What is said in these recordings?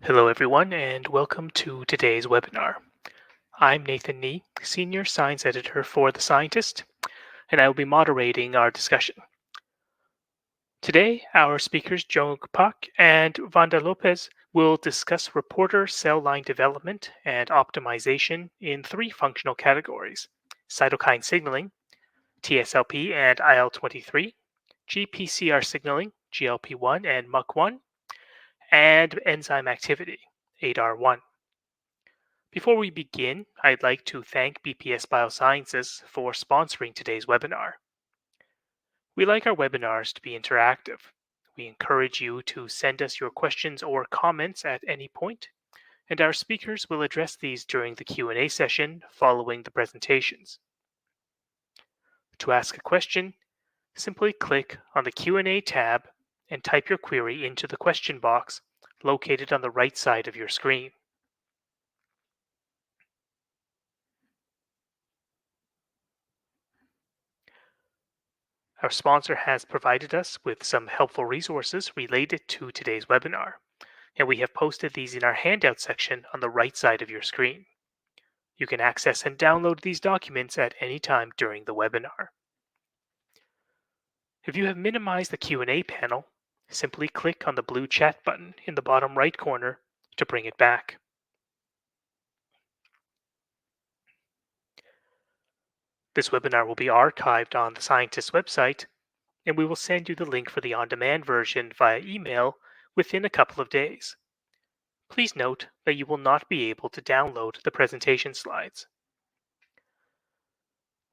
Hello, everyone, and welcome to today's webinar. I'm Nathan Nee, Senior Science Editor for The Scientist, and I will be moderating our discussion. Today, our speakers Junguk and Vanda Lopes will discuss reporter cell line development and optimization in three functional categories: cytokine signaling, TSLP and IL-23, GPCR signaling, GLP-1 and MUC1, and enzyme activity, ADAR1. Before we begin, I'd like to thank BPS Biosciences for sponsoring today's webinar. We like our webinars to be interactive. We encourage you to send us your questions or comments at any point, and our speakers will address these during the Q&A session following the presentations. To ask a question, simply click on the Q&A tab and type your query into the question box located on the right side of your screen. Our sponsor has provided us with some helpful resources related to today's webinar, and we have posted these in our handout section on the right side of your screen. You can access and download these documents at any time during the webinar. If you have minimized the Q&A panel, simply click on the blue chat button in the bottom right corner to bring it back. This webinar will be archived on the Scientist website, and we will send you the link for the on-demand version via email within a couple of days. Please note that you will not be able to download the presentation slides.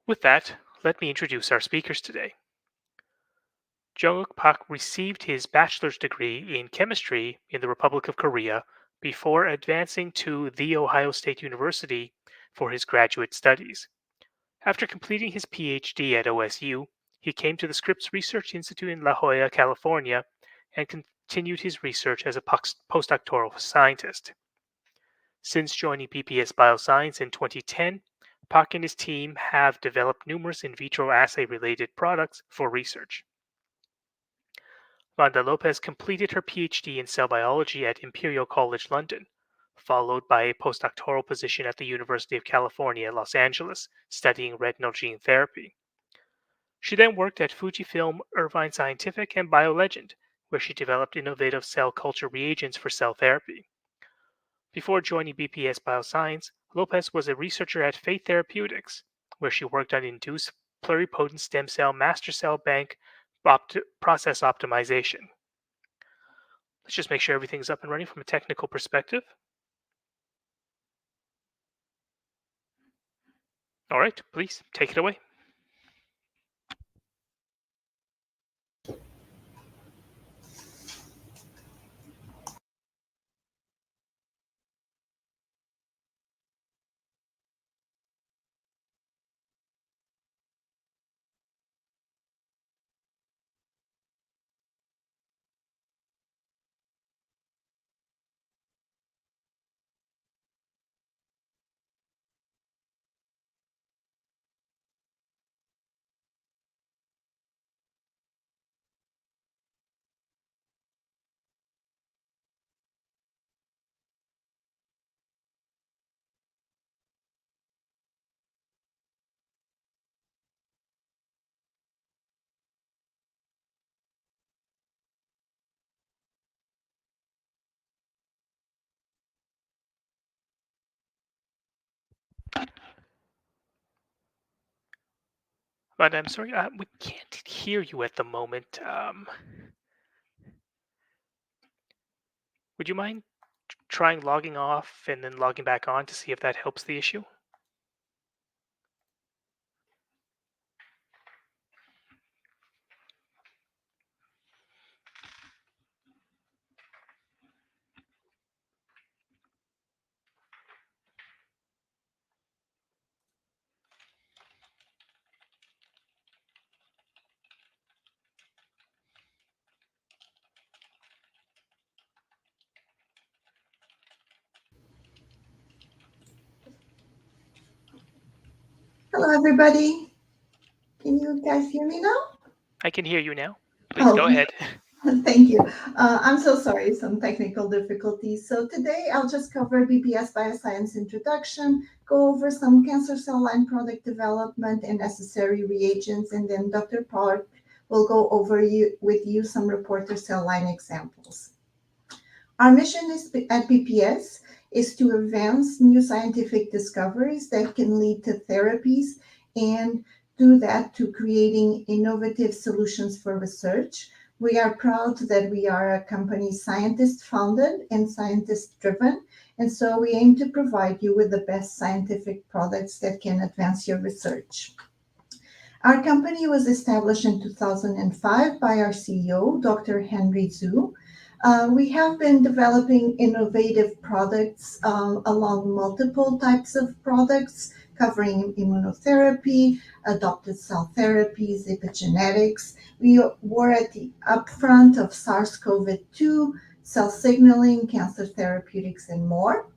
With that, let me introduce our speakers today. Junguk received his bachelor's degree in chemistry in the Republic of Korea before advancing to The Ohio State University for his graduate studies. After completing his PhD at OSU, he came to the Scripps Research Institute in La Jolla, California, and continued his research as a postdoctoral scientist. Since joining BPS Bioscience in 2010, Pak and his team have developed numerous in vitro assay-related products for research. Vanda Lopes completed her PhD in cell biology at Imperial College London, followed by a postdoctoral position at the University of California, Los Angeles, studying retinal gene therapy. She then worked at Fujifilm, Irvine Scientific, and BioLegend, where she developed innovative cell culture reagents for cell therapy. Before joining BPS Bioscience, Lopes was a researcher at Fate Therapeutics, where she worked on induced pluripotent stem cell master cell bank process optimization. Let's just make sure everything's up and running from a technical perspective. All right, please take it away. But I'm sorry, we can't hear you at the moment. Would you mind trying logging off and then logging back on to see if that helps the issue? Hello, everybody. Can you guys hear me now? I can hear you now. Please go ahead. Thank you. I'm so sorry, some technical difficulties. So today I'll just cover BPS Bioscience introduction, go over some cancer cell line product development and necessary reagents, and then Dr. Park will go over with you some reporter cell line examples. Our mission at BPS is to advance new scientific discoveries that can lead to therapies and do that to creating innovative solutions for research. We are proud that we are a company scientist founded and scientist driven, and so we aim to provide you with the best scientific products that can advance your research. Our company was established in 2005 by our CEO, Dr. Henry Zhu. We have been developing innovative products along multiple types of products, covering immunotherapy, adopted cell therapies, epigenetics. We were at the upfront of SARS-CoV-2, cell signaling, cancer therapeutics, and more.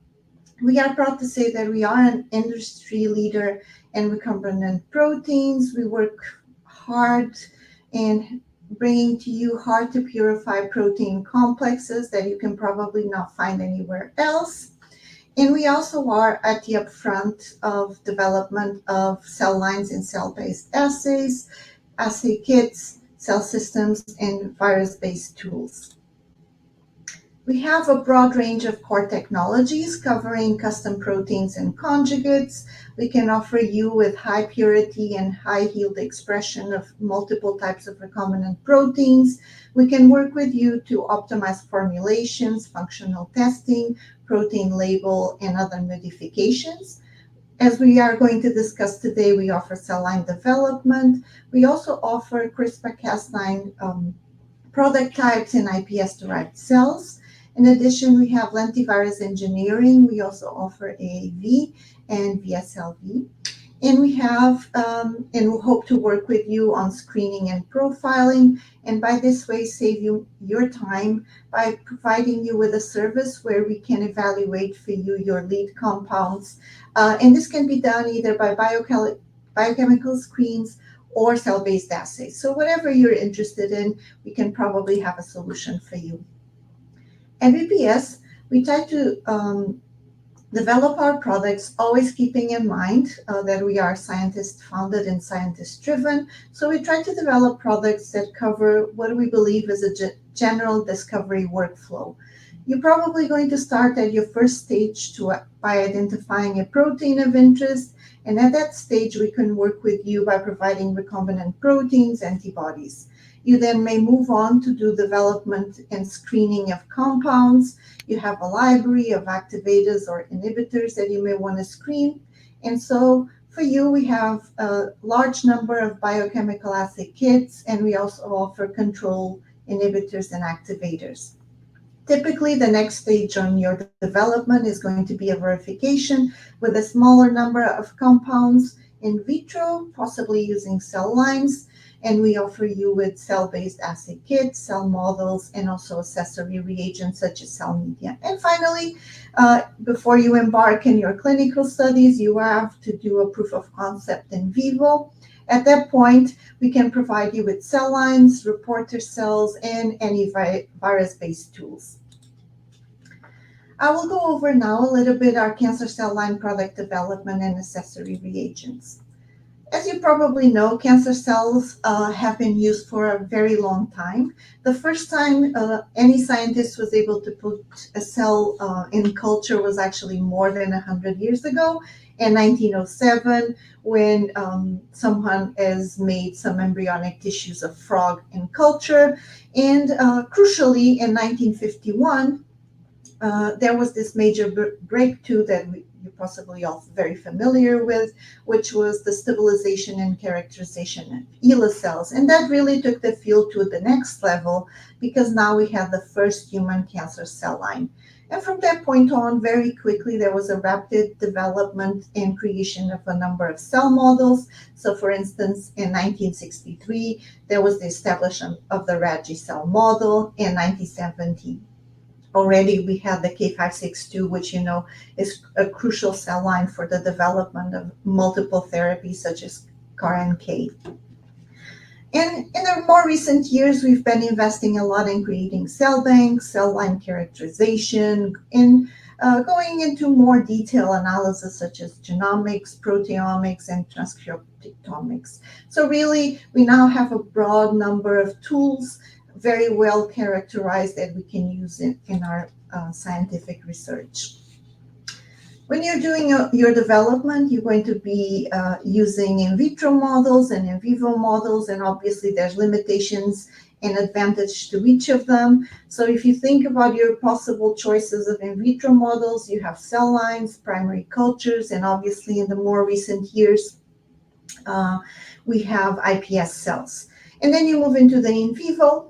We are proud to say that we are an industry leader in recombinant proteins. We work hard in bringing to you hard to purify protein complexes that you can probably not find anywhere else. And we also are at the upfront of development of cell lines and cell-based assays, assay kits, cell systems, and virus-based tools. We have a broad range of core technologies covering custom proteins and conjugates. We can offer you with high purity and high yield expression of multiple types of recombinant proteins. We can work with you to optimize formulations, functional testing, protein label, and other modifications. As we are going to discuss today, we offer cell line development. We also offer CRISPR-Cas9 product types and iPS-derived cells. In addition, we have lentivirus engineering. We also offer AAV and VSLV. And we have, and we hope to work with you on screening and profiling. And by this way, save you your time by providing you with a service where we can evaluate for you your lead compounds. And this can be done either by biochemical screens or cell-based assays. So whatever you're interested in, we can probably have a solution for you. At BPS, we try to develop our products, always keeping in mind that we are scientist founded and scientist driven. So we try to develop products that cover what we believe is a general discovery workflow. You're probably going to start at your first stage by identifying a protein of interest. And at that stage, we can work with you by providing recombinant proteins, antibodies. You then may move on to do development and screening of compounds. You have a library of activators or inhibitors that you may want to screen. And so for you, we have a large number of biochemical assay kits, and we also offer control inhibitors and activators. Typically, the next stage on your development is going to be a verification with a smaller number of compounds in vitro, possibly using cell lines. And we offer you with cell-based assay kits, cell models, and also accessory reagents such as cell media. And finally, before you embark in your clinical studies, you have to do a proof of concept in vivo. At that point, we can provide you with cell lines, reporter cells, and any virus-based tools. I will go over now a little bit our cancer cell line product development and accessory reagents. As you probably know, cancer cells have been used for a very long time. The first time any scientist was able to put a cell in culture was actually more than 100 years ago, in 1907, when someone has made some embryonic tissues of frog in culture. And crucially, in 1951, there was this major breakthrough that you're possibly all very familiar with, which was the stabilization and characterization of HeLa cells. And that really took the field to the next level because now we have the first human cancer cell line. And from that point on, very quickly, there was a rapid development and creation of a number of cell models. So for instance, in 1963, there was the establishment of the Raggi cell model. In 1970, already we had the K562, which you know is a crucial cell line for the development of multiple therapies such as CAR-NK. And in the more recent years, we've been investing a lot in creating cell banks, cell line characterization, in going into more detailed analysis such as genomics, proteomics, and transcriptomics. So really, we now have a broad number of tools, very well characterized, that we can use in our scientific research. When you're doing your development, you're going to be using in vitro models and in vivo models, and obviously there's limitations and advantage to each of them. So if you think about your possible choices of in vitro models, you have cell lines, primary cultures, and obviously in the more recent years, we have iPS cells. And then you move into the in vivo,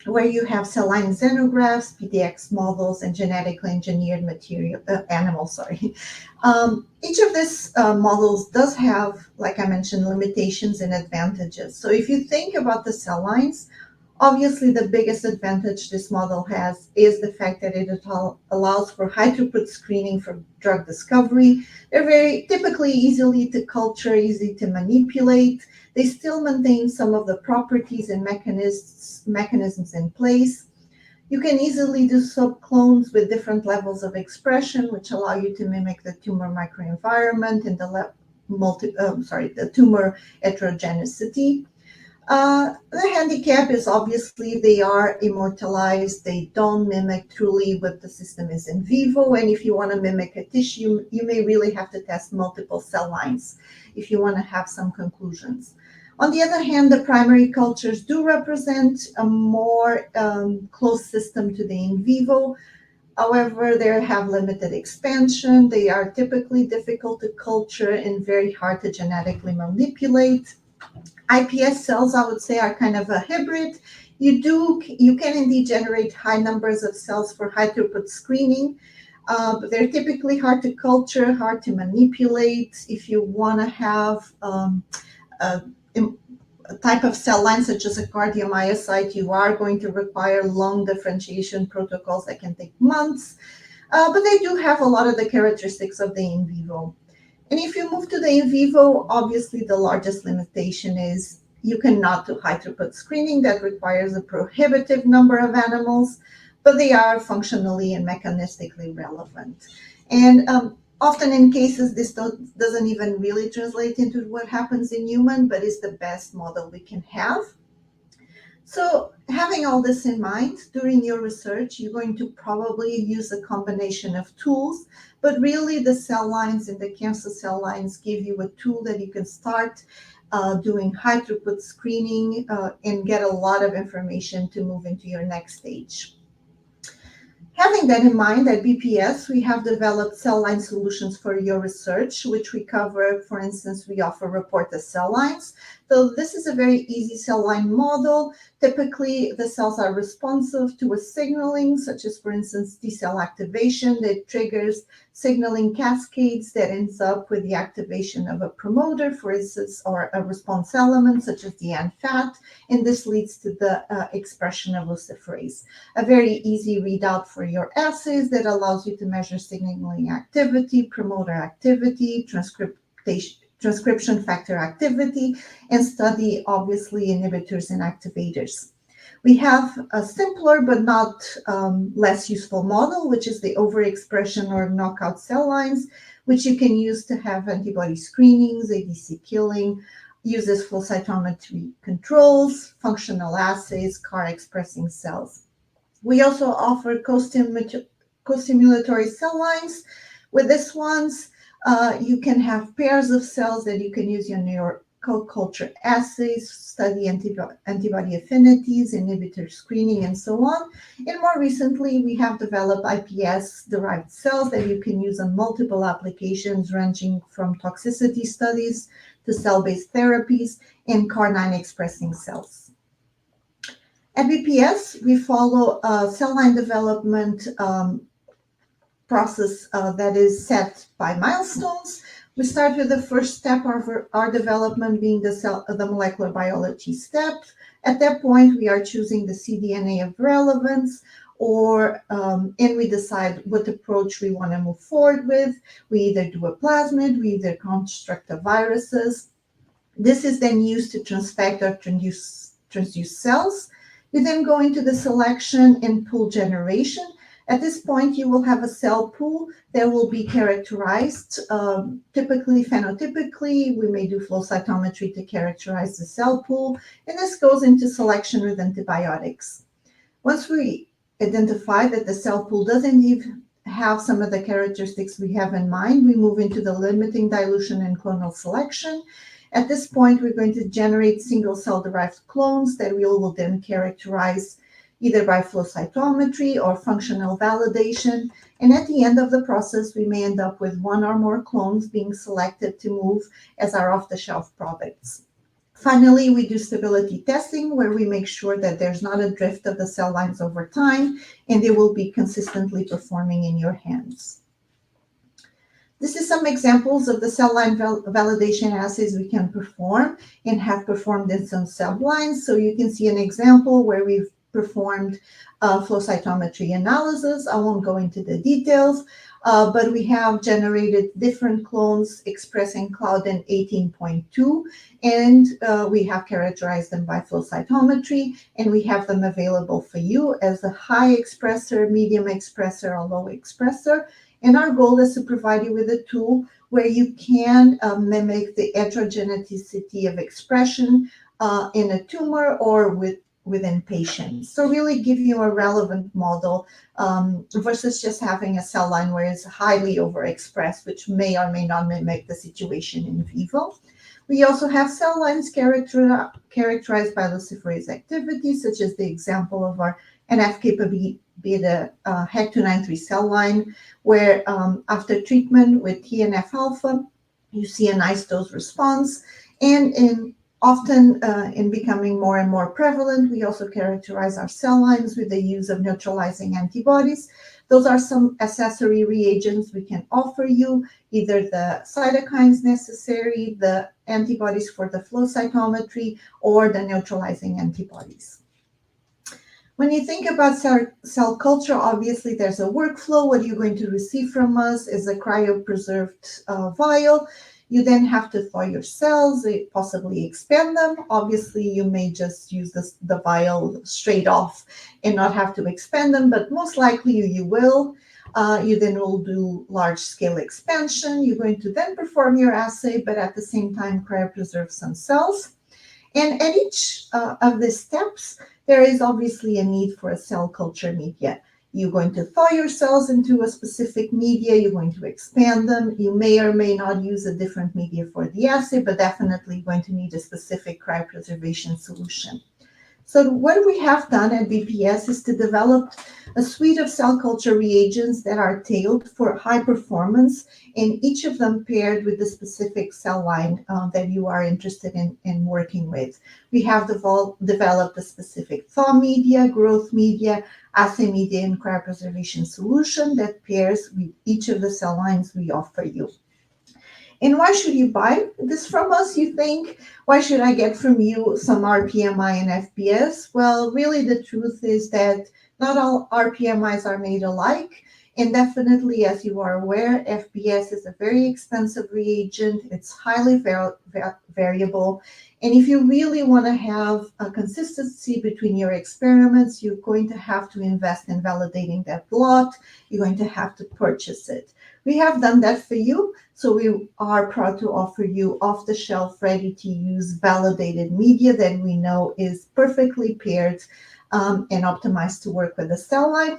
where you have cell line xenografts, PDX models, and genetically engineered animals. Each of these models does have, like I mentioned, limitations and advantages. So if you think about the cell lines, obviously the biggest advantage this model has is the fact that it allows for high-throughput screening for drug discovery. They're very typically easily to culture, easy to manipulate. They still maintain some of the properties and mechanisms in place. You can easily do subclones with different levels of expression, which allow you to mimic the tumor microenvironment and the tumor heterogeneity. The handicap is obviously they are immortalized. They don't mimic truly what the system is in vivo. And if you want to mimic a tissue, you may really have to test multiple cell lines if you want to have some conclusions. On the other hand, the primary cultures do represent a more close system to the in vivo. However, they have limited expansion. They are typically difficult to culture and very hard to genetically manipulate. iPS cells, I would say, are kind of a hybrid. You can indeed generate high numbers of cells for high throughput screening, but they're typically hard to culture, hard to manipulate. If you want to have a type of cell line such as a cardiomyocyte, you are going to require long differentiation protocols that can take months, but they do have a lot of the characteristics of the in vivo. And if you move to the in vivo, obviously the largest limitation is you cannot do high throughput screening. That requires a prohibitive number of animals, but they are functionally and mechanistically relevant. And often in cases, this doesn't even really translate into what happens in human, but is the best model we can have. So having all this in mind, during your research, you're going to probably use a combination of tools, but really the cell lines and the cancer cell lines give you a tool that you can start doing high throughput screening and get a lot of information to move into your next stage. Having that in mind, at BPS, we have developed cell line solutions for your research, which we cover. For instance, we offer reported cell lines. So this is a very easy cell line model. Typically, the cells are responsive to a signaling, such as, for instance, T-cell activation that triggers signaling cascades that ends up with the activation of a promoter, for instance, or a response element, such as the NFAT, and this leads to the expression of luciferase. A very easy readout for your assays that allows you to measure signaling activity, promoter activity, transcription factor activity, and study, obviously, inhibitors and activators. We have a simpler but not less useful model, which is the overexpression or knockout cell lines, which you can use to have antibody screenings, ADC killing, uses flow cytometry controls, functional assays, CAR-expressing cells. We also offer co-stimulatory cell lines. With these ones, you can have pairs of cells that you can use in your co-culture assays, study antibody affinities, inhibitor screening, and so on. And more recently, we have developed iPS-derived cells that you can use on multiple applications, ranging from toxicity studies to cell-based therapies and CAR9 expressing cells. At BPS, we follow a cell line development process that is set by milestones. We start with the first step of our development being the molecular biology step. At that point, we are choosing the cDNA of relevance, and we decide what approach we want to move forward with. We either do a plasmid, we either construct the viruses. This is then used to transfect or transduced cells. You then go into the selection and pool generation. At this point, you will have a cell pool that will be characterized, typically phenotypically. We may do flow cytometry to characterize the cell pool, and this goes into selection with antibiotics. Once we identify that the cell pool does indeed have some of the characteristics we have in mind, we move into the limiting dilution and clonal selection. At this point, we're going to generate single cell derived clones that we will then characterize either by flow cytometry or functional validation. And at the end of the process, we may end up with one or more clones being selected to move as our off-the-shelf products. Finally, we do stability testing where we make sure that there's not a drift of the cell lines over time and they will be consistently performing in your hands. This is some examples of the cell line validation assays we can perform and have performed in some cell lines. So you can see an example where we've performed flow cytometry analysis. I won't go into the details, but we have generated different clones expressing Claudin 18.2, and we have characterized them by flow cytometry, and we have them available for you as a high expressor, medium expressor, or low expressor. And our goal is to provide you with a tool where you can mimic the heterogeneity of expression in a tumor or within patients. So really give you a relevant model versus just having a cell line where it's highly overexpressed, which may or may not mimic the situation in vivo. We also have cell lines characterized by luciferase activity, such as the example of our NF-kappa beta HEC293 cell line, where after treatment with TNF-alpha, you see a nice dose response. And often in becoming more and more prevalent, we also characterize our cell lines with the use of neutralizing antibodies. Those are some accessory reagents we can offer you, either the cytokines necessary, the antibodies for the flow cytometry, or the neutralizing antibodies. When you think about cell culture, obviously there's a workflow. What you're going to receive from us is a cryopreserved vial. You then have to thaw your cells, possibly expand them. Obviously, you may just use the vial straight off and not have to expand them, but most likely you will. You then will do large-scale expansion. You're going to then perform your assay, but at the same time cryopreserve some cells. And at each of these steps, there is obviously a need for a cell culture media. You're going to thaw your cells into a specific media. You're going to expand them. You may or may not use a different media for the assay, but definitely going to need a specific cryopreservation solution. So what we have done at BPS is to develop a suite of cell culture reagents that are tailored for high performance, and each of them paired with the specific cell line that you are interested in working with. We have developed a specific thaw media, growth media, assay media, and cryopreservation solution that pairs with each of the cell lines we offer you. And why should you buy this from us, you think? Why should I get from you some RPMI and FBS? Well, really the truth is that not all RPMIs are made alike. And definitely, as you are aware, FBS is a very expensive reagent. It's highly variable. And if you really want to have a consistency between your experiments, you're going to have to invest in validating that lot. You're going to have to purchase it. We have done that for you, so we are proud to offer you off-the-shelf, ready-to-use, validated media that we know is perfectly paired and optimized to work with the cell line.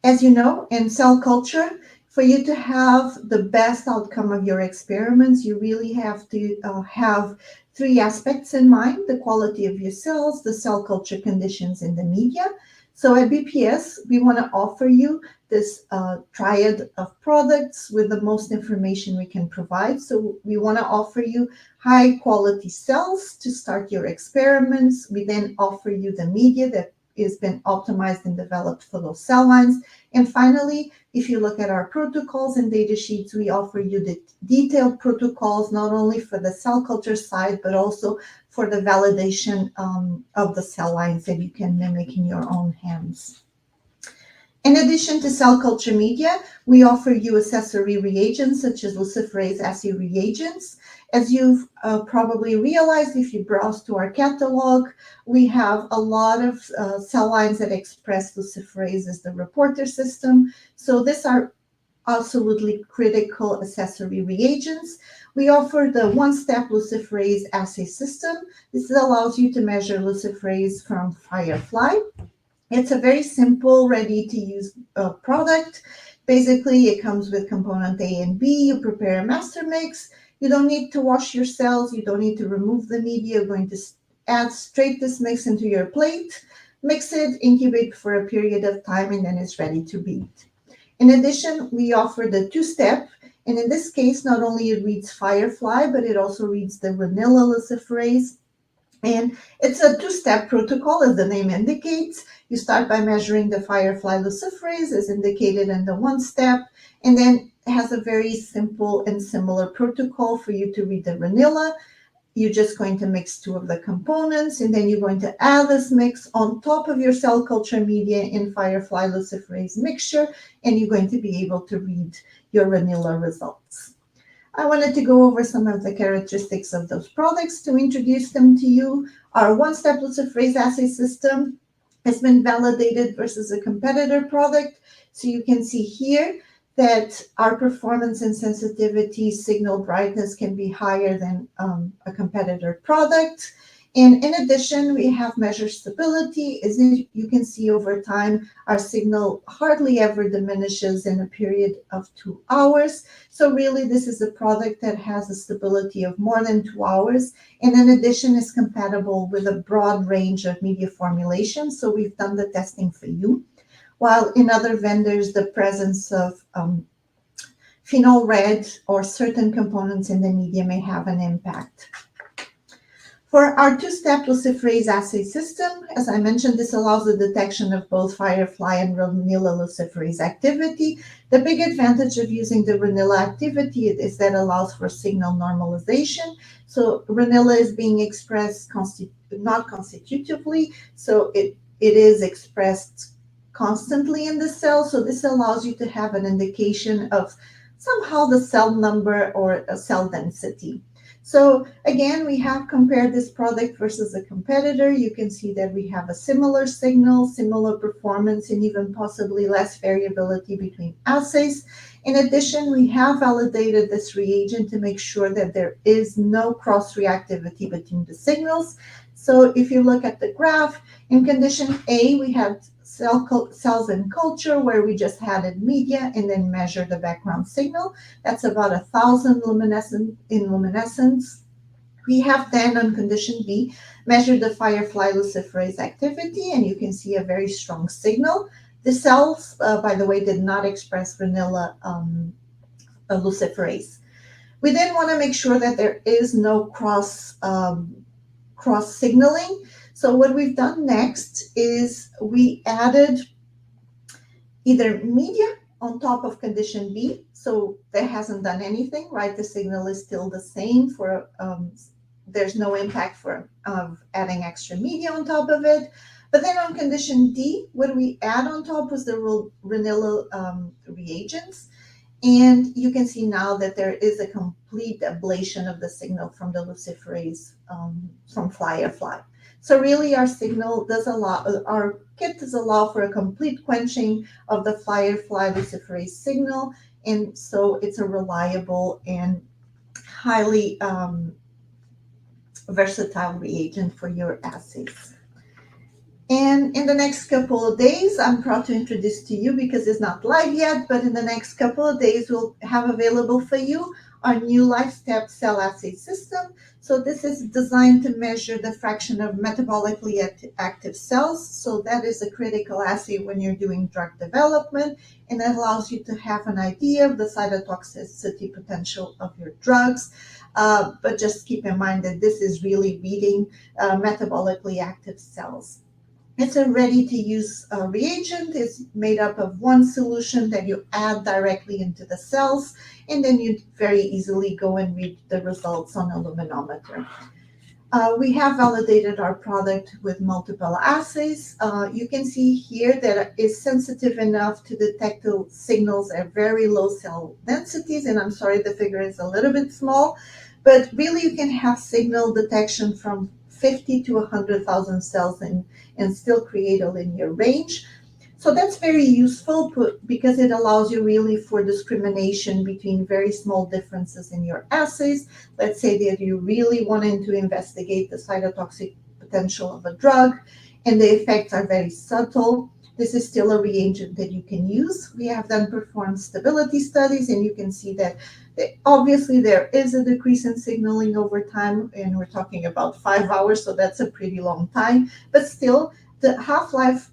As you know, in cell culture, for you to have the best outcome of your experiments, you really have to have three aspects in mind: the quality of your cells, the cell culture conditions in the media. So at BPS, we want to offer you this triad of products with the most information we can provide. So we want to offer you high quality cells to start your experiments. We then offer you the media that has been optimized and developed for those cell lines. And finally, if you look at our protocols and data sheets, we offer you the detailed protocols, not only for the cell culture side, but also for the validation of the cell lines that you can mimic in your own hands. In addition to cell culture media, we offer you accessory reagents such as luciferase assay reagents. As you've probably realized if you browse to our catalog, we have a lot of cell lines that express luciferase as the reporter system. So these are absolutely critical accessory reagents. We offer the one-step luciferase assay system. This allows you to measure luciferase from Firefly. It's a very simple, ready-to-use product. Basically, it comes with component A and B. You prepare a master mix. You don't need to wash your cells. You don't need to remove the media. You're going to add straight this mix into your plate, mix it, incubate for a period of time, and then it's ready to beat. In addition, we offer the two-step, and in this case, not only it reads Firefly, but it also reads the vanilla luciferase. And it's a two-step protocol, as the name indicates. You start by measuring the Firefly luciferase, as indicated in the one step, and then it has a very simple and similar protocol for you to read the vanilla. You're just going to mix two of the components, and then you're going to add this mix on top of your cell culture media in Firefly luciferase mixture, and you're going to be able to read your vanilla results. I wanted to go over some of the characteristics of those products to introduce them to you. Our one-step luciferase assay system has been validated versus a competitor product. So you can see here that our performance and sensitivity signal brightness can be higher than a competitor product. And in addition, we have measured stability. As you can see over time, our signal hardly ever diminishes in a period of 2 hours. So really, this is a product that has a stability of more than 2 hours. And in addition, is compatible with a broad range of media formulations. So we've done the testing for you. While in other vendors, the presence of phenol red or certain components in the media may have an impact. For our two-step luciferase assay system, as I mentioned, this allows the detection of both Firefly and vanilla luciferase activity. The big advantage of using the vanilla activity is that it allows for signal normalization. So vanilla is being expressed not constitutively, so it is expressed constantly in the cell. So this allows you to have an indication of somehow the cell number or a cell density. So again, we have compared this product versus a competitor. You can see that we have a similar signal, similar performance, and even possibly less variability between assays. In addition, we have validated this reagent to make sure that there is no cross-reactivity between the signals. So if you look at the graph, in condition A, we had cells in culture where we just added media and then measure the background signal. That's about 1,000 luminescence. We have then on condition B measured the Firefly luciferase activity, and you can see a very strong signal. The cells, by the way, did not express vanilla luciferase. We then want to make sure that there is no cross signaling. So what we've done next is we added either media on top of condition B. So that hasn't done anything, right? The signal is still the same for, there's no impact for adding extra media on top of it. But then on condition D, what we add on top was the vanilla reagents. And you can see now that there is a complete ablation of the signal from the luciferase from Firefly. So really our signal does allow, our kit does allow for a complete quenching of the Firefly luciferase signal. And so it's a reliable and highly versatile reagent for your assays. And in the next couple of days, I'm proud to introduce to you, because it's not live yet, but in the next couple of days, we'll have available for you our new LifeStep cell assay system. So this is designed to measure the fraction of metabolically active cells. So that is a critical assay when you're doing drug development, and it allows you to have an idea of the cytotoxicity potential of your drugs. But just keep in mind that this is really reading metabolically active cells. It's a ready-to-use reagent. It's made up of one solution that you add directly into the cells, and then you very easily go and read the results on a luminometer. We have validated our product with multiple assays. You can see here that it is sensitive enough to detect the signals at very low cell densities. And I'm sorry, the figure is a little bit small, but really you can have signal detection from 50 to 100,000 cells and still create a linear range. So that's very useful because it allows you really for discrimination between very small differences in your assays. Let's say that you really wanted to investigate the cytotoxic potential of a drug and the effects are very subtle. This is still a reagent that you can use. We have then performed stability studies and you can see that obviously there is a decrease in signaling over time, and we're talking about 5 hours, so that's a pretty long time, but still the half-life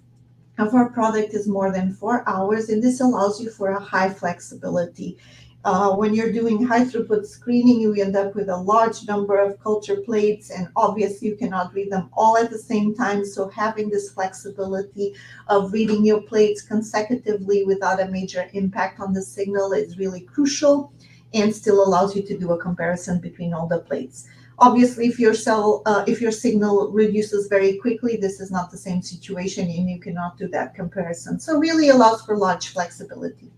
of our product is more than 4 hours, and this allows you for a high flexibility. When you're doing high throughput screening, you end up with a large number of culture plates, and obviously you cannot read them all at the same time. So having this flexibility of reading your plates consecutively without a major impact on the signal is really crucial, and still allows you to do a comparison between all the plates. Obviously, if your signal reduces very quickly, this is not the same situation and you cannot do that comparison. So really allows for large flexibility.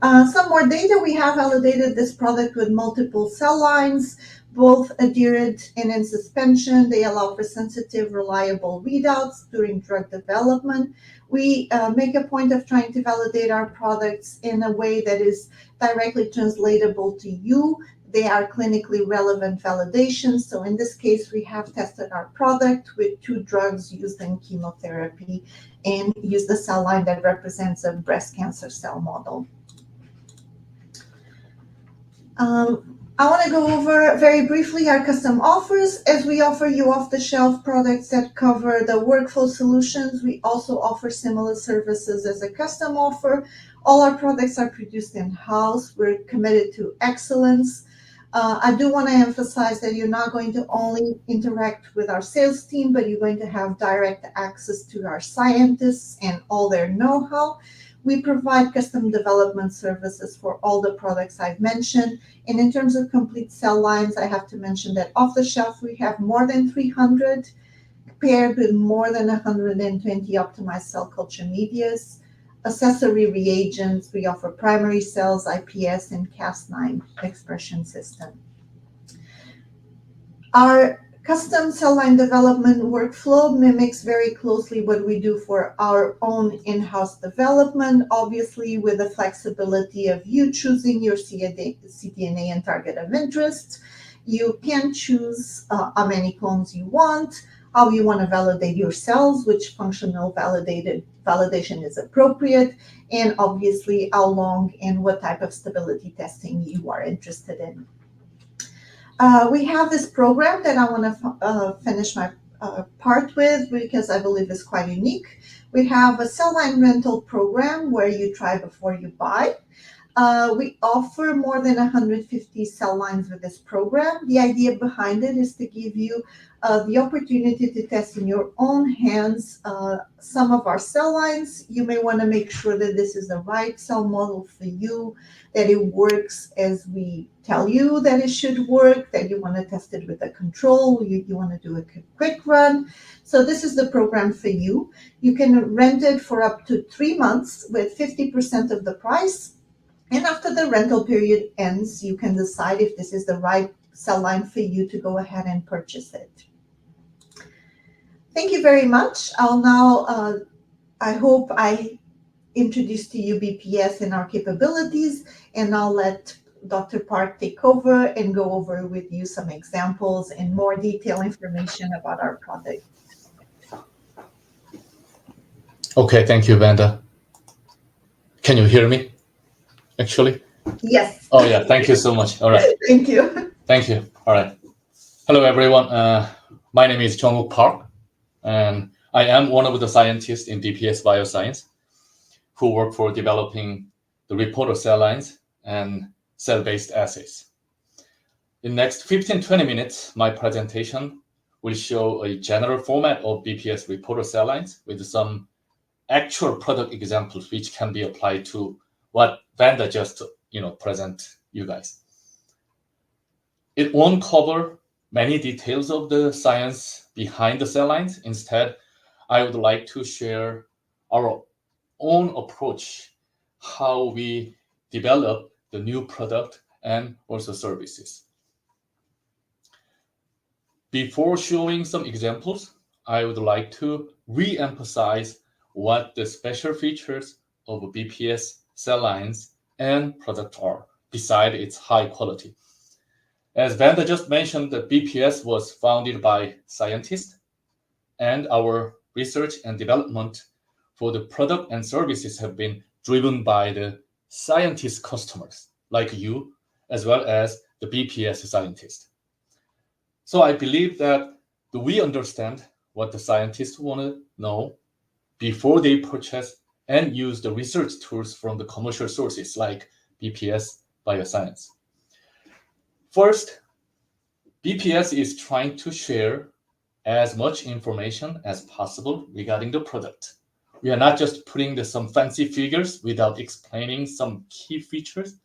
Some more data. We have validated this product with multiple cell lines, both adherent and in suspension. They allow for sensitive, reliable readouts during drug development. We make a point of trying to validate our products in a way that is directly translatable to you. They are clinically relevant validations. So in this case, we have tested our product with 2 drugs used in chemotherapy and used the cell line that represents a breast cancer cell model. I want to go over very briefly our custom offers. As we offer you off-the-shelf products that cover the workflow solutions, we also offer similar services as a custom offer. All our products are produced in-house. We're committed to excellence. I do want to emphasize that you're not going to only interact with our sales team, but you're going to have direct access to our scientists and all their know-how. We provide custom development services for all the products I've mentioned. And in terms of complete cell lines, I have to mention that off the shelf, we have more than 300 paired with more than 120 optimized cell culture medias. Accessory reagents, we offer primary cells, IPS, and Cas9 expression system. Our custom cell line development workflow mimics very closely what we do for our own in-house development, obviously with the flexibility of you choosing your cDNA and target of interest. You can choose how many clones you want, how you want to validate your cells, which functional validation is appropriate, and obviously how long and what type of stability testing you are interested in. We have this program that I want to finish my part with because I believe is quite unique. We have a cell line rental program where you try before you buy. We offer more than 150 cell lines with this program. The idea behind it is to give you the opportunity to test in your own hands some of our cell lines. You may want to make sure that this is the right cell model for you, that it works as we tell you that it should work, that you want to test it with a control, you want to do a quick run. So this is the program for you. You can rent it for up to 3 months with 50% of the price. And after the rental period ends, you can decide if this is the right cell line for you to go ahead and purchase it. Thank you very much. I'll now, I hope I introduced to you BPS and our capabilities, and I'll let Dr. Park take over and go over with you some examples and more detailed information about our product. Okay, thank you, Vanda. Can you hear me? Actually? Yes. Oh yeah, thank you so much. All right. Thank you. Thank you. All right. Hello, everyone. My name is Junguk Park, and I am one of the scientists in DPS Bioscience who work for developing the reporter cell lines and cell-based assays. In next 15-20 minutes, my presentation will show a general format of BPS reporter cell lines with some actual product examples which can be applied to what Vanda just present you guys. It won't cover many details of the science behind the cell lines. Instead, I would like to share our own approach, how we develop the new product and also services. Before showing some examples, I would like to re-emphasize what the special features of BPS cell lines and product are, beside its high quality. As Vanda just mentioned, the BPS was founded by scientists, and our research and development for the product and services have been driven by the scientist customers like you, as well as the BPS scientists. So I believe that we understand what the scientists want to know before they purchase and use the research tools from the commercial sources like BPS Bioscience. First, BPS is trying to share as much information as possible regarding the product. We are not just putting some fancy figures without explaining some key features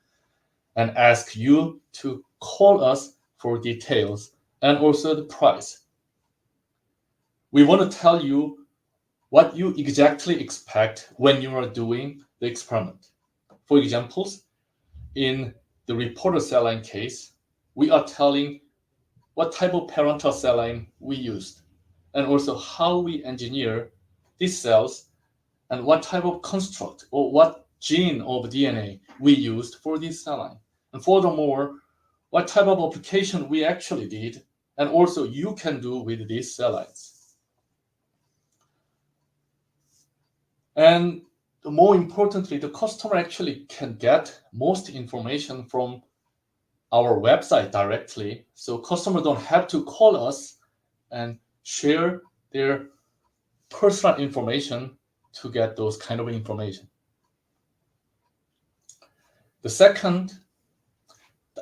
and ask you to call us for details and also the price. We want to tell you what you exactly expect when you are doing the experiment. For examples, in the reporter cell line case, we are telling what type of parental cell line we used, and also how we engineer these cells and what type of construct or what gene of DNA we used for this cell line. And furthermore, what type of application we actually did and also you can do with these cell lines. And more importantly, the customer actually can get most information from our website directly. So customers don't have to call us and share their personal information to get those kind of information. The second,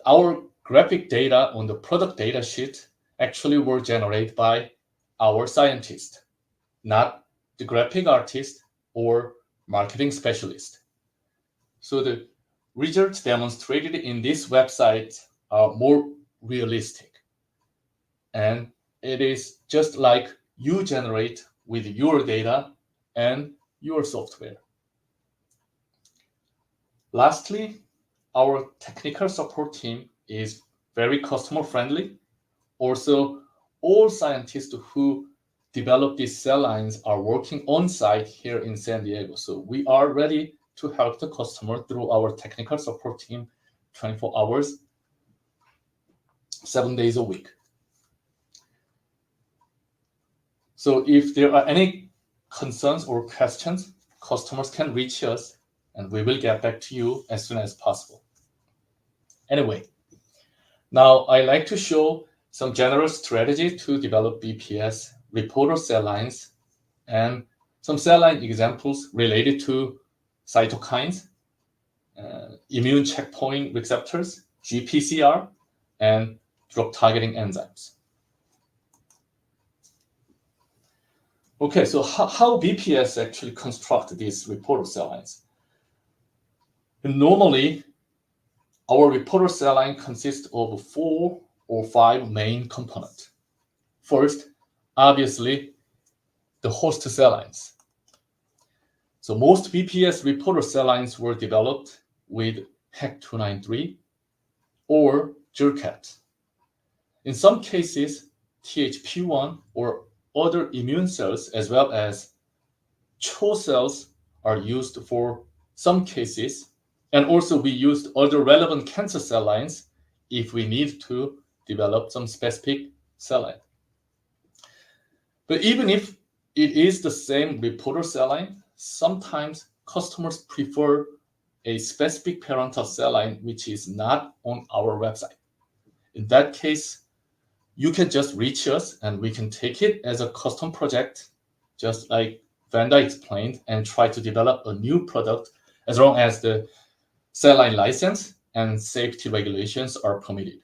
our graphic data on the product data sheet actually were generated by our scientists, not the graphic artist or marketing specialist. So the results demonstrated in this website are more realistic. And it is just like you generate with your data and your software. Lastly, our technical support team is very customer friendly. Also, all scientists who develop these cell lines are working on site here in San Diego. So we are ready to help the customer through our technical support team 24 hours, 7 days a week. So if there are any concerns or questions, customers can reach us and we will get back to you as soon as possible. Anyway, now I like to show some general strategy to develop BPS reporter cell lines and some cell line examples related to cytokines, immune checkpoint receptors, GPCR, and drug targeting enzymes. Okay, so how BPS actually construct these reporter cell lines? Normally, our reporter cell line consists of 4 or 5 main components. First, obviously, the host cell lines. So most BPS reporter cell lines were developed with HEC-293 or Junguk. In some cases, THP1 or other immune cells as well as CHO cells are used for some cases, and also we used other relevant cancer cell lines if we need to develop some specific cell line. But even if it is the same reporter cell line, sometimes customers prefer a specific parental cell line which is not on our website. In that case, you can just reach us and we can take it as a custom project, just like Vanda explained, and try to develop a new product as long as the cell line license and safety regulations are permitted.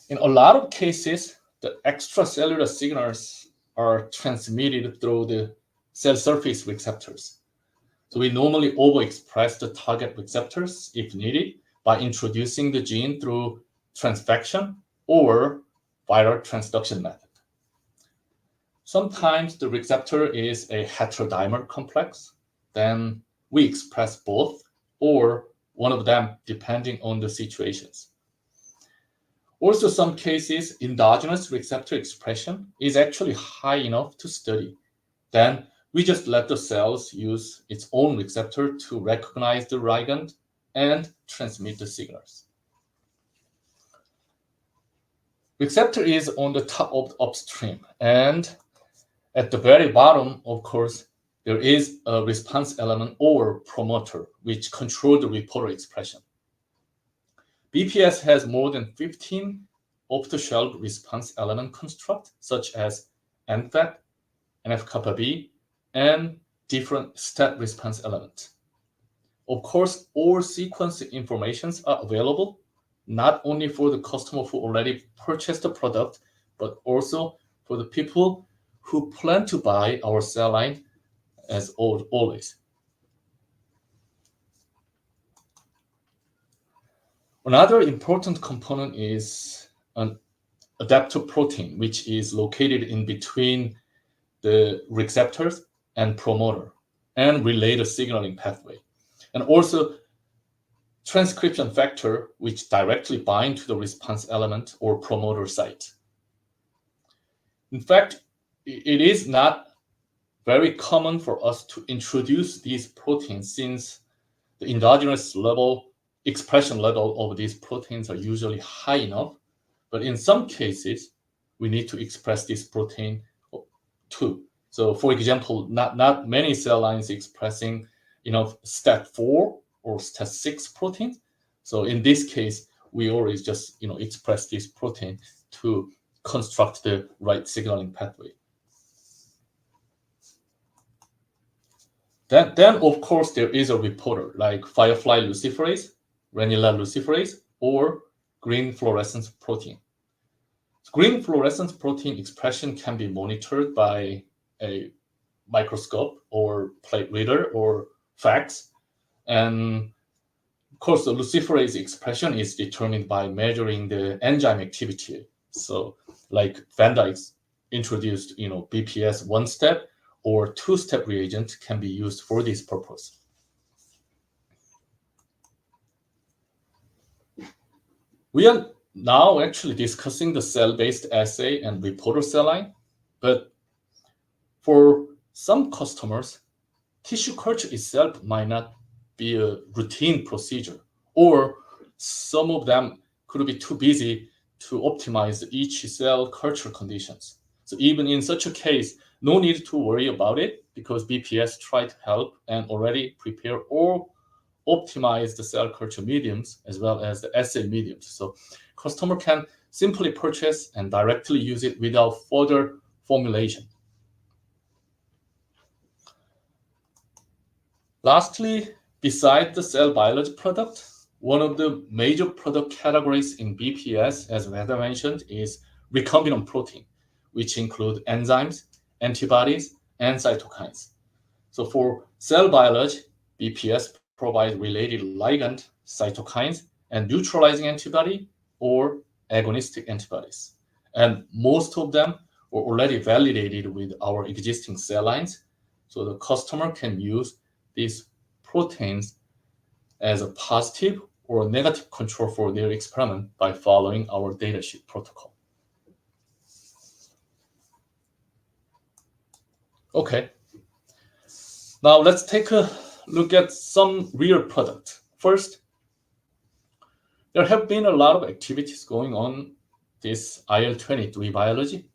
In a lot of cases, the extracellular signals are transmitted through the cell surface receptors. So we normally overexpress the target receptors if needed by introducing the gene through transfection or viral transduction method. Sometimes the receptor is a heterodimer complex, then we express both or one of them depending on the situations. Also, some cases, endogenous receptor expression is actually high enough to study. Then we just let the cells use its own receptor to recognize the ligand and transmit the signals. Receptor is on the top of the upstream, and at the very bottom, of course, there is a response element or promoter which controls the reporter expression. BPS has more than 15 off-the-shelf response element constructs, such as NFET, NF-kappa B, and different step response elements. Of course, all sequence informations are available, not only for the customer who already purchased the product, but also for the people who plan to buy our cell line as always. Another important component is an adapter protein, which is located in between the receptors and promoter and relay the signaling pathway. And also transcription factor, which directly bind to the response element or promoter site. In fact, it is not very common for us to introduce these proteins since the endogenous expression level of these proteins are usually high enough. But in some cases, we need to express this protein too. So for example, not many cell lines expressing step 4 or step 6 proteins. So in this case, we always just express this protein to construct the right signaling pathway. Then of course, there is a reporter like firefly luciferase, ranula luciferase, or green fluorescence protein. Green fluorescence protein expression can be monitored by a microscope or plate reader or fax. And of course, the luciferase expression is determined by measuring the enzyme activity. So like Vanda introduced, BPS 1-step or 2-step reagent can be used for this purpose. We are now actually discussing the cell-based assay and reporter cell line, but for some customers, tissue culture itself might not be a routine procedure, or some of them could be too busy to optimize each cell culture conditions. So even in such a case, no need to worry about it because BPS tried to help and already prepare or optimize the cell culture mediums as well as the assay mediums. So customer can simply purchase and directly use it without further formulation. Lastly, besides the cell biology product, one of the major product categories in BPS, as Vanda mentioned, is recombinant protein, which include enzymes, antibodies, and cytokines. So for cell biology, BPS provides related ligand, cytokines, and neutralizing antibody or agonistic antibodies. And most of them were already validated with our existing cell lines. So the customer can use these proteins as a positive or negative control for their experiment by following our datasheet protocol. Okay, now let's take a look at some real products. First, there have been a lot of activities going on this IL-23 biology,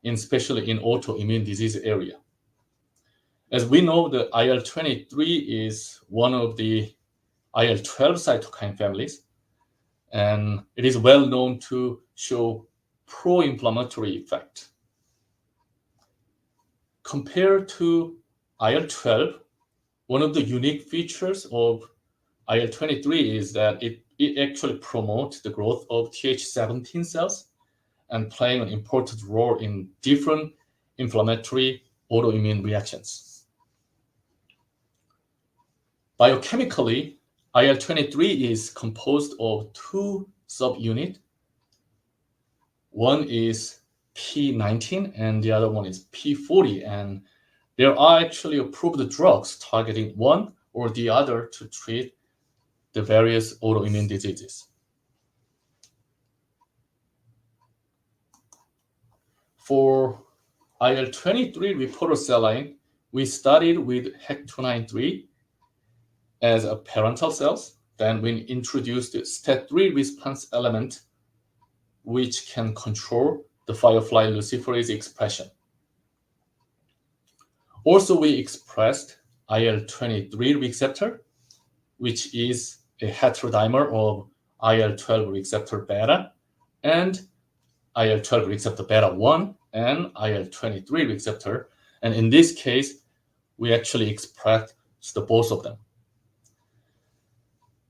especially in autoimmune disease area. As we know, the IL-23 is one of the IL-12 cytokine families, and it is well known to show pro-inflammatory effect. Compared to IL-12, one of the unique features of IL-23 is that it actually promotes the growth of Th17 cells and playing an important role in different inflammatory autoimmune reactions. Biochemically, IL-23 is composed of two subunit. One is P19 and the other one is P40. And there are actually approved drugs targeting one or the other to treat the various autoimmune diseases. For IL-23 reporter cell line, we started with HEC293 as a parental cells. Then we introduced the STAT3 response element, which can control the firefly luciferase expression. Also, we expressed IL-23 receptor, which is a heterodimer of IL-12 receptor beta and IL-12 receptor beta 1 and IL-23 receptor. And in this case, we actually expressed both of them.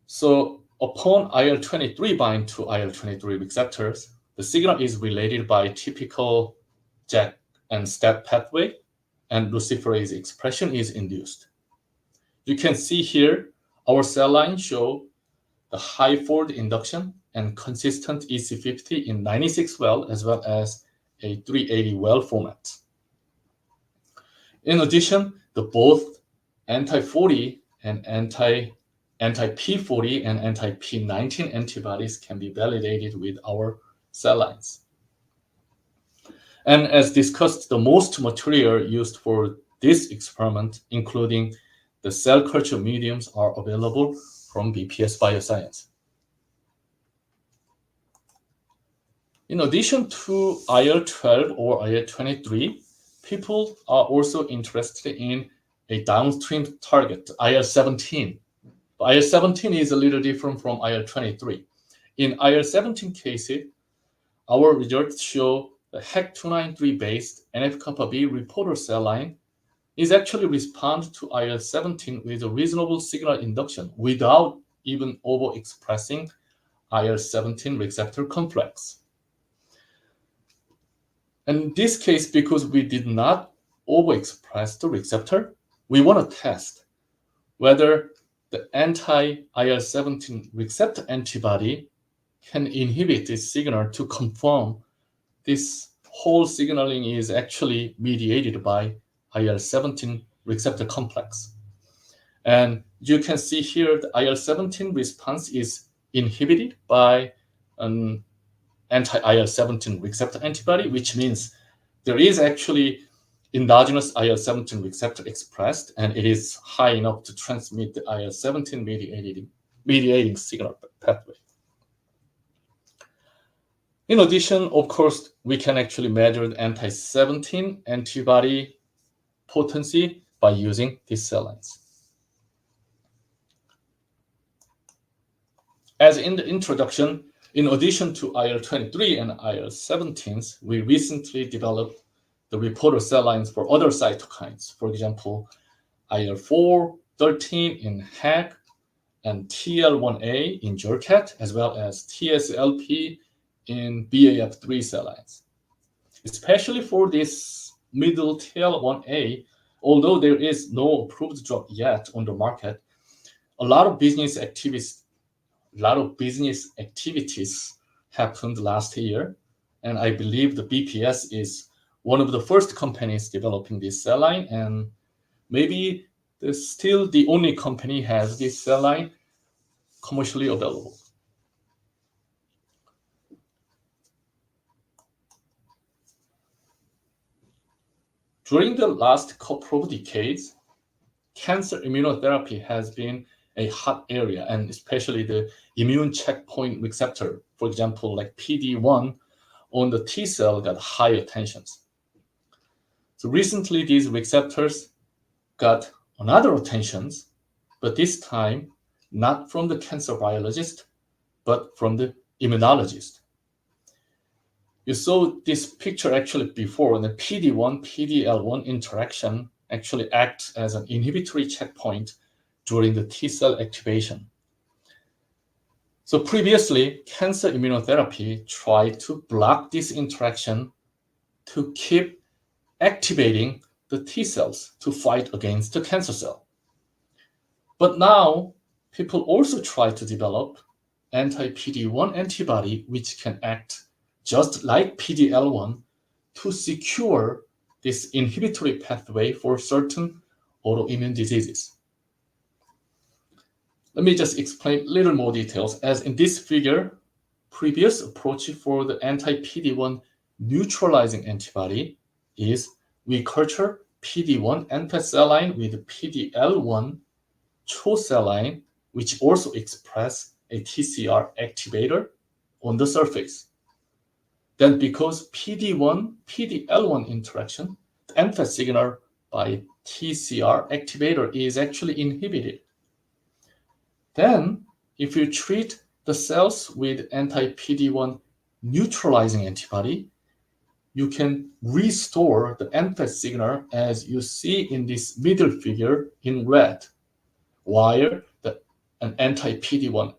So upon IL-23 bind to IL-23 receptors, the signal is related by typical JAK and STAT pathway, and luciferase expression is induced. You can see here our cell lines show the high fold induction and consistent EC50 in 96 well as well as a 380 well format. In addition, the both anti-40 and anti-P40 and anti-P19 antibodies can be validated with our cell lines. And as discussed, the most material used for this experiment, including the cell culture mediums, are available from BPS Bioscience. In addition to IL-12 or IL-23, people are also interested in a downstream target, IL-17. But IL-17 is a little different from IL-23. In IL-17 cases, our results show the HEC293-based NF-kappa B reporter cell line is actually respond to IL-17 with a reasonable signal induction without even overexpressing IL-17 receptor complex. In this case, because we did not overexpress the receptor, we want to test whether the anti-IL-17 receptor antibody can inhibit this signal to confirm this whole signaling is actually mediated by IL-17 receptor complex. And you can see here the IL-17 response is inhibited by an anti-IL-17 receptor antibody, which means there is actually endogenous IL-17 receptor expressed, and it is high enough to transmit the IL-17 mediating signal pathway. In addition, of course, we can actually measure the anti-17 antibody potency by using these cell lines. As in the introduction, in addition to IL-23 and IL-17s, we recently developed the reporter cell lines for other cytokines. For example, IL-4, 13 in HEC, and TL1A in Junguk, as well as TSLP in BAF3 cell lines. Especially for this middle TL1A, although there is no approved drug yet on the market, a lot of business activities happened last year, and I believe the BPS is one of the first companies developing this cell line, and maybe still the only company has this cell line commercially available. During the last couple of decades, cancer immunotherapy has been a hot area, and especially the immune checkpoint receptor, for example, like PD-1 on the T cell got high attentions. So recently, these receptors got another attentions, but this time not from the cancer biologist, but from the immunologist. You saw this picture actually before, and the PD-1, PD-L1 interaction actually acts as an inhibitory checkpoint during the T cell activation. So previously, cancer immunotherapy tried to block this interaction to keep activating the T cells to fight against the cancer cell. But now, people also try to develop anti-PD-1 antibody which can act just like PD-L1 to secure this inhibitory pathway for certain autoimmune diseases. Let me just explain a little more details. As in this figure, previous approach for the anti-PD-1 neutralizing antibody is we culture PD-1 NPET cell line with PD-L1 CHO cell line, which also express a TCR activator on the surface. Then because PD-1, PD-L1 interaction, the NPET signal by TCR activator is actually inhibited. Then if you treat the cells with anti-PD-1 neutralizing antibody, you can restore the NPET signal as you see in this middle figure in red, while an anti-PD-1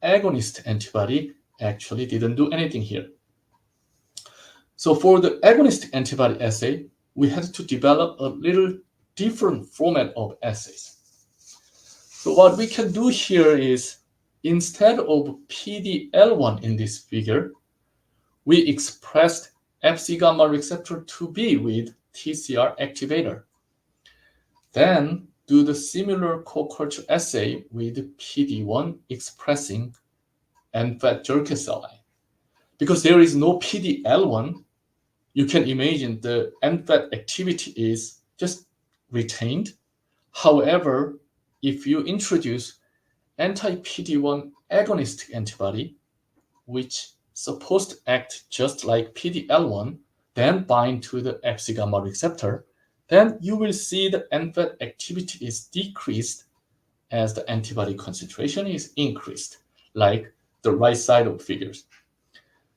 agonist antibody actually didn't do anything here. So for the agonistic antibody assay, we had to develop a little different format of assays. So what we can do here is, instead of PD-L1 in this figure, we expressed Fc gamma receptor 2b with TCR activator. Then do the similar co-culture assay with PD-1 expressing NFAT Jurkat cell line. Because there is no PD-L1, you can imagine the NFAT activity is just retained. However, if you introduce anti-PD-1 agonistic antibody, which supposed to act just like PD-L1, then bind to the Fc gamma receptor, then you will see the NFAT activity is decreased as the antibody concentration is increased, like the right side of figures.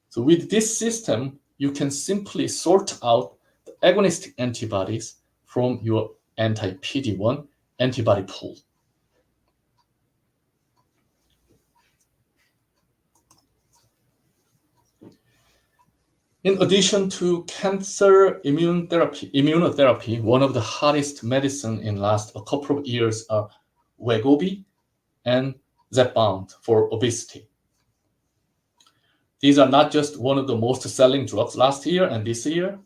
So with this system, you can simply sort out the agonistic antibodies from your anti-PD-1 antibody pool. In addition to cancer immunotherapy, one of the hottest medicine in last a couple of years are Wegovy and Zepbound for obesity. These are not just one of the most selling drugs last year and this year,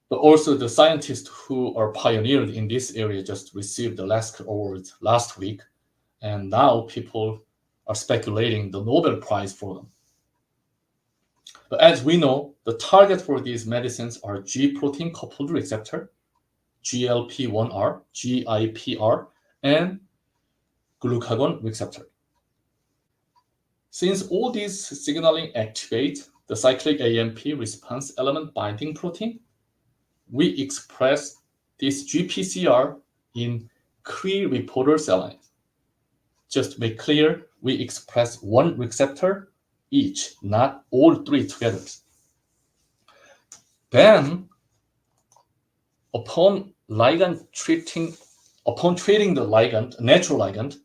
but also the scientists who are pioneered in this area just received the Lasker Award last week, and now people are speculating the Nobel Prize for them. But as we know, the target for these medicines are G protein coupled receptor, GLP-1R, GIPR, and glucagon receptor. Since all these signaling activate the cyclic AMP response element binding protein, we express this GPCR in Cre reporter cell lines. Just to make clear, we express one receptor each, not all three together. Then, upon treating the ligand, natural ligand,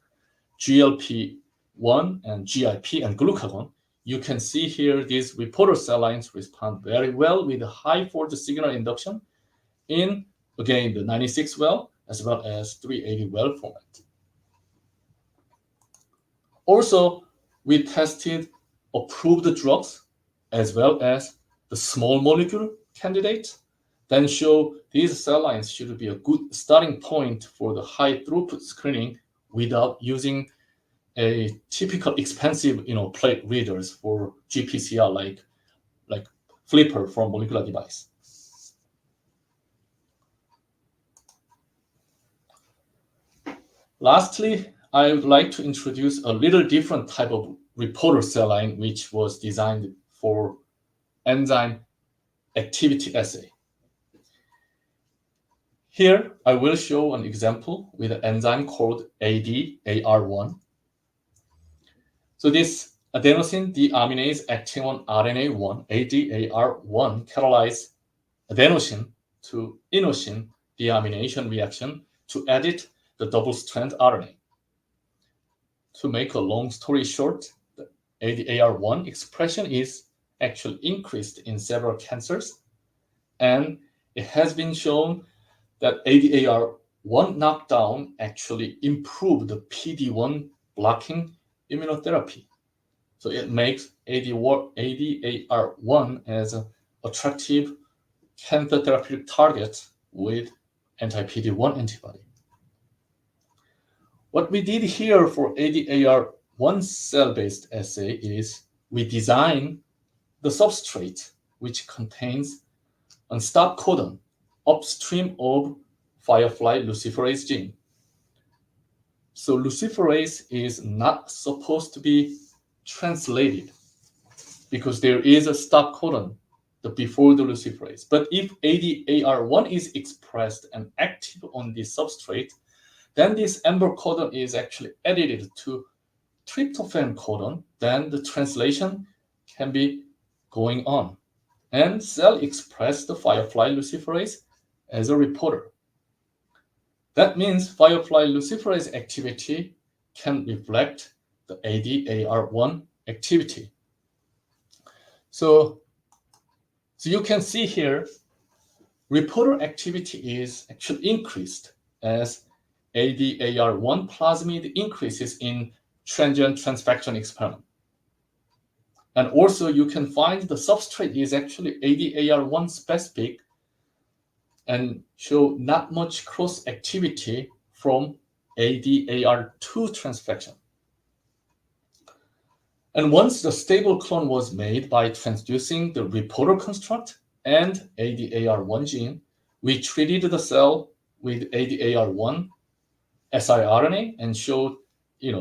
GLP-1 and GIP and glucagon, you can see here these reporter cell lines respond very well with high force signal induction in, again, the 96 well as well as 380 well format. Also, we tested approved drugs as well as the small molecule candidates, then show these cell lines should be a good starting point for the high throughput screening without using a typical expensive plate readers for GPCR like Flipper from molecular device. Lastly, I would like to introduce a little different type of reporter cell line which was designed for enzyme activity assay. Here, I will show an example with an enzyme called ADAR1. So this adenosine deaminase acting on RNA1, ADAR1, catalyze adenosine to inosine deamination reaction to edit the double-strand RNA. To make a long story short, the ADAR1 expression is actually increased in several cancers, and it has been shown that ADAR1 knockdown actually improved the PD-1 blocking immunotherapy. So it makes ADAR1 as an attractive cancer therapeutic target with anti-PD-1 antibody. What we did here for ADAR1 cell-based assay is we designed the substrate which contains a stop codon upstream of firefly luciferase gene. So luciferase is not supposed to be translated because there is a stop codon before the luciferase. But if ADAR1 is expressed and active on this substrate, then this amber codon is actually edited to tryptophan codon. Then the translation can be going on. And cell express the firefly luciferase as a reporter. That means firefly luciferase activity can reflect the ADAR1 activity. So you can see here, reporter activity is actually increased as ADAR1 plasmid increases in transient transfection experiment. And also you can find the substrate is actually ADAR1 specific and show not much cross activity from ADAR2 transfection. And once the stable clone was made by transducing the reporter construct and ADAR1 gene, we treated the cell with ADAR1 siRNA and showed,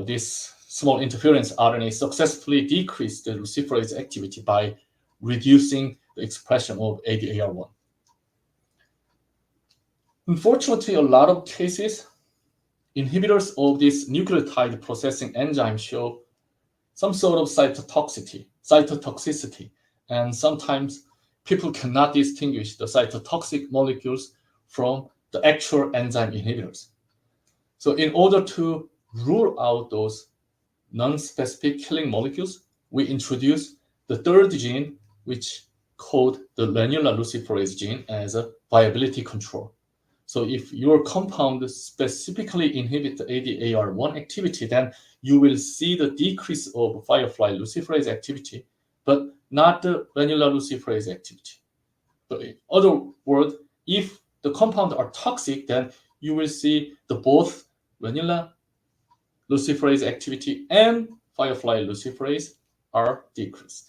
this small interference RNA successfully decreased the luciferase activity by reducing the expression of ADAR1. Unfortunately, a lot of cases, inhibitors of this nucleotide processing enzyme show some sort of cytotoxicity, and sometimes people cannot distinguish the cytotoxic molecules from the actual enzyme inhibitors. So in order to rule out those non-specific killing molecules, we introduced the third gene, which called the granular luciferase gene, as a viability control. So if your compound specifically inhibits the ADAR1 activity, then you will see the decrease of firefly luciferase activity, but not the granular luciferase activity. So in other words, if the compounds are toxic, then you will see the both granular luciferase activity and firefly luciferase are decreased.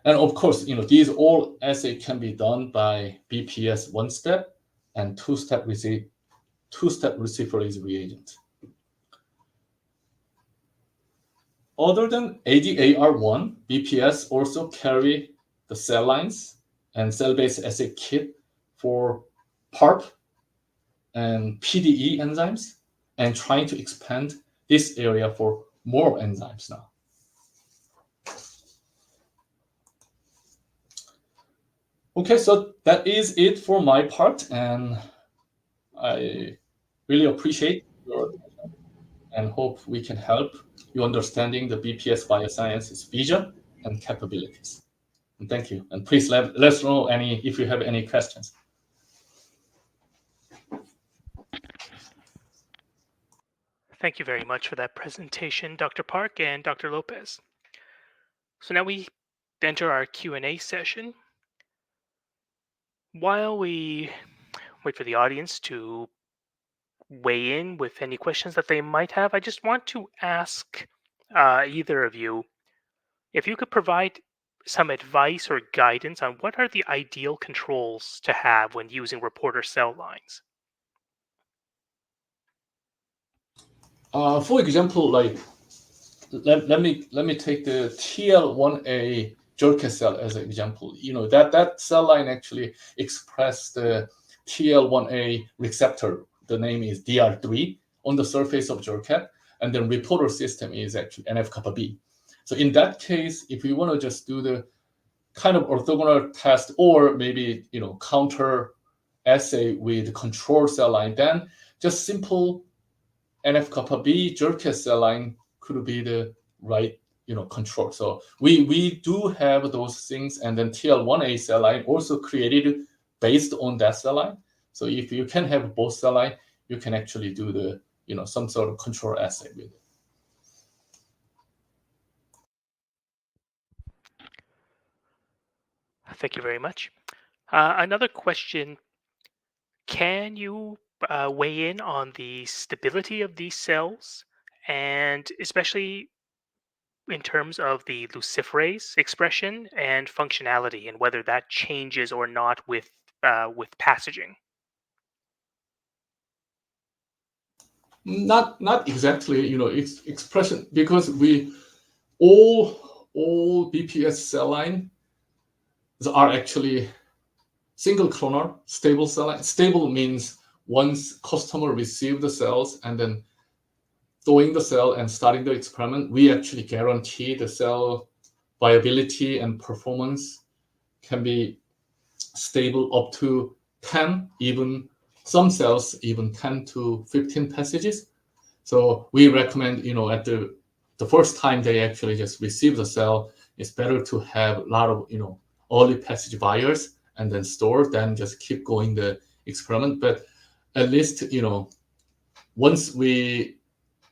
And of course, these all assays can be done by BPS one-step and two-step luciferase reagent. Other than ADAR1, BPS also carry the cell lines and cell-based assay kit for PARP and PDE enzymes, and trying to expand this area for more enzymes now. Okay, so that is it for my part, and I really appreciate your attention and hope we can help you understanding the BPS Biosciences vision and capabilities. And thank you. And please let us know if you have any questions. Thank you very much for that presentation, Dr. Park and Dr. Lopes. So now we enter our Q&A session. While we wait for the audience to weigh in with any questions that they might have, I just want to ask either of you if you could provide some advice or guidance on what are the ideal controls to have when using reporter cell lines. For example, let me take the TL1A Junguk cell as an example. That cell line actually expressed the TL1A receptor. The name is DR3 on the surface of Junguk, and then reporter system is actually NF-kappa B. So in that case, if we want to just do the kind of orthogonal test or maybe counter assay with control cell line, then just simple NF-kappa B Junguk cell line could be the right control. So we do have those things, and then TL1A cell line also created based on that cell line. So if you can have both cell line, you can actually do the some sort of control assay with it. Thank you very much. Another question, can you weigh in on the stability of these cells, and especially in terms of the luciferase expression and functionality, and whether that changes or not with passaging? Not exactly, it's expression, because we all BPS cell line are actually single clonal stable cell line. Stable means once customer receive the cells and then throwing the cell and starting the experiment, we actually guarantee the cell viability and performance can be stable up to 10, even some cells, even 10 to 15 passages. So we recommend, at the first time they actually just receive the cell, it's better to have a lot of, early passage vials and then store than just keep going the experiment. But at least, once we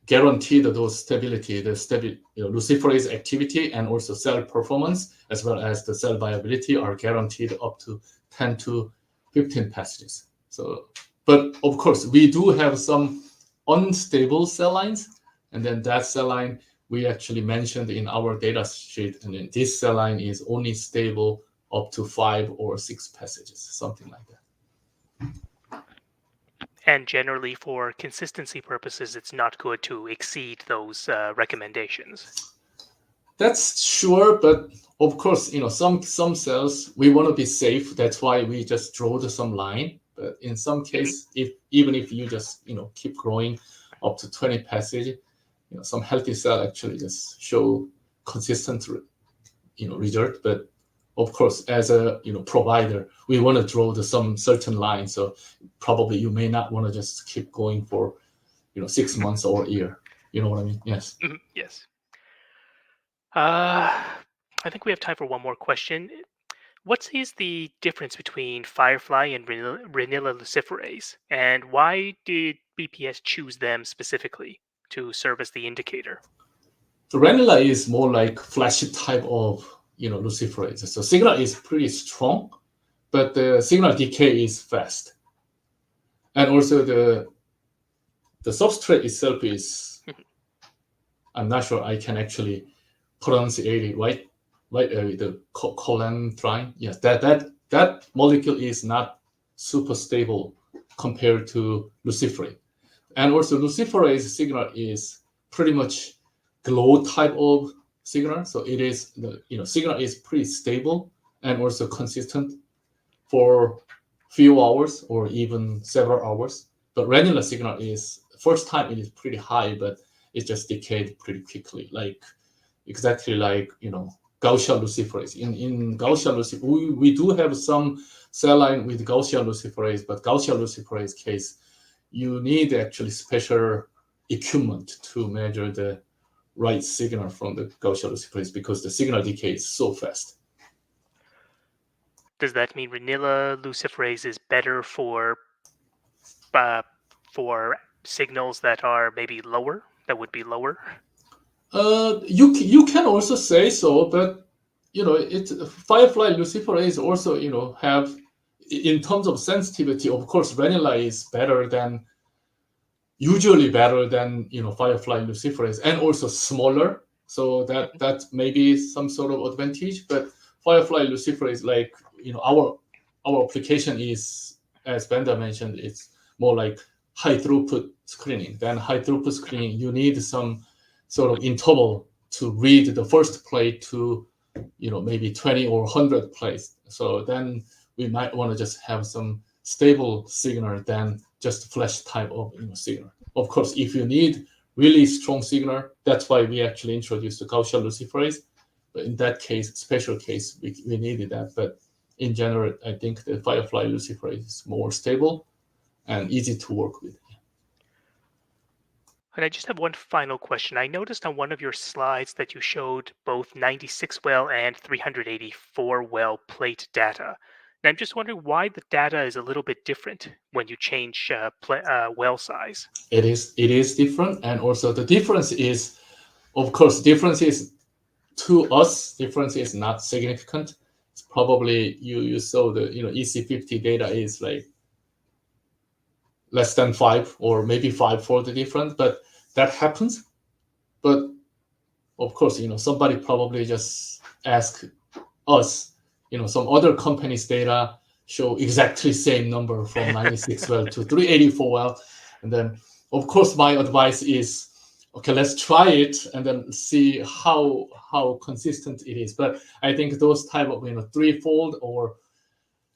guarantee those stability, luciferase activity and also cell performance, as well as the cell viability are guaranteed up to 10 to 15 passages. So, but of course, we do have some unstable cell lines, and then that cell line we actually mentioned in our data sheet, and then this cell line is only stable up to 5 or 6 passages, something like that. And generally, for consistency purposes, it's not good to exceed those recommendations. That's sure, but of course, some cells we want to be safe. That's why we just draw some line. But in some case, even if you just keep growing up to 20 passage, some healthy cell actually just show consistent result. But of course, as a provider, we want to draw some certain line. So probably you may not want to just keep going for 6 months or a year. You know what I mean? Yes. Yes. I think we have time for one more question. What is the difference between Firefly and Ranilla luciferase, and why did BPS choose them specifically to serve as the indicator? The Ranilla is more like flashy type of luciferase. So signal is pretty strong, but the signal decay is fast, and also the substrate itself is I'm not sure I can actually pronounce it right. The colanthine. Yes, that molecule is not super stable compared to luciferase, and also luciferase signal is pretty much glow type of signal. So it is signal is pretty stable and also consistent for few hours or even several hours. But Ranilla signal is first time it is pretty high, but it just decayed pretty quickly, exactly like Gaussian luciferase. In Gaussian luciferase, we do have some cell line with Gaussian luciferase, but Gaussian luciferase case, you need actually special equipment to measure the right signal from the Gaussian luciferase because the signal decay is so fast. Does that mean Ranilla luciferase is better for signals that are maybe lower, that would be lower? You can also say so, but Firefly luciferase also have, in terms of sensitivity, of course Ranilla is usually better than Firefly luciferase, and also smaller, so that may be some sort of advantage. But Firefly luciferase, our application is, as Vanda mentioned, it's more like high throughput screening. Then high throughput screening, you need some sort of interval to read the first plate to maybe 20 or 100 plates. So then we might want to just have some stable signal than just flash type of signal. Of course, if you need really strong signal, that's why we actually introduced the Gaussian luciferase. But in that case, special case, we needed that. But in general, I think the Firefly luciferase is more stable and easy to work with. And I just have one final question. I noticed on one of your slides that you showed both 96 well and 384 well plate data. And I'm just wondering why the data is a little bit different when you change well size. It is different, and also the difference is, of course, difference is to us, difference is not significant. probably you saw the EC50 data is like less than 5 or maybe 5-fold difference, but that happens. But of course, somebody probably just ask us, some other companies' data show exactly same number from 96 well to 384 well, and then of course my advice is, okay, let's try it and then see how consistent it is. But I think those type of 3-fold or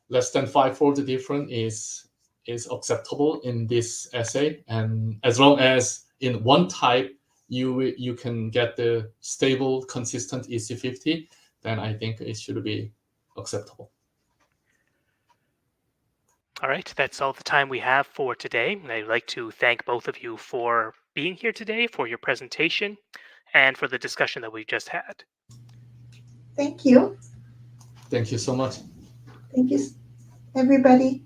less than 5-fold difference is acceptable in this assay, and as long as in one type you can get the stable consistent EC50, then I think it should be acceptable. All right, that's all the time we have for today. And I'd like to thank both of you for being here today, for your presentation, and for the discussion that we've just had. Thank you. Thank you so much. Thank you, everybody.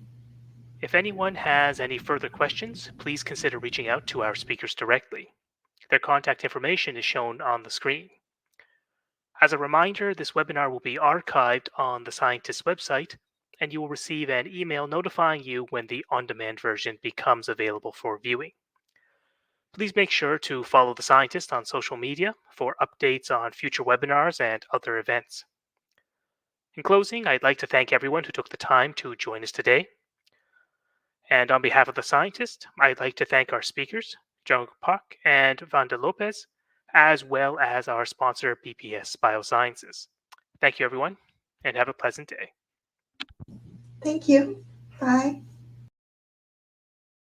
If anyone has any further questions, please consider reaching out to our speakers directly. Their contact information is shown on the screen. As a reminder, this webinar will be archived on the scientist's website, and you will receive an email notifying you when the on-demand version becomes available for viewing. Please make sure to follow the scientist on social media for updates on future webinars and other events. In closing, I'd like to thank everyone who took the time to join us today. And on behalf of the scientist, I'd like to thank our speakers, Junguk and Vanda Lopes, as well as our sponsor, BPS Biosciences. Thank you, everyone, and have a pleasant day. Thank you. Bye.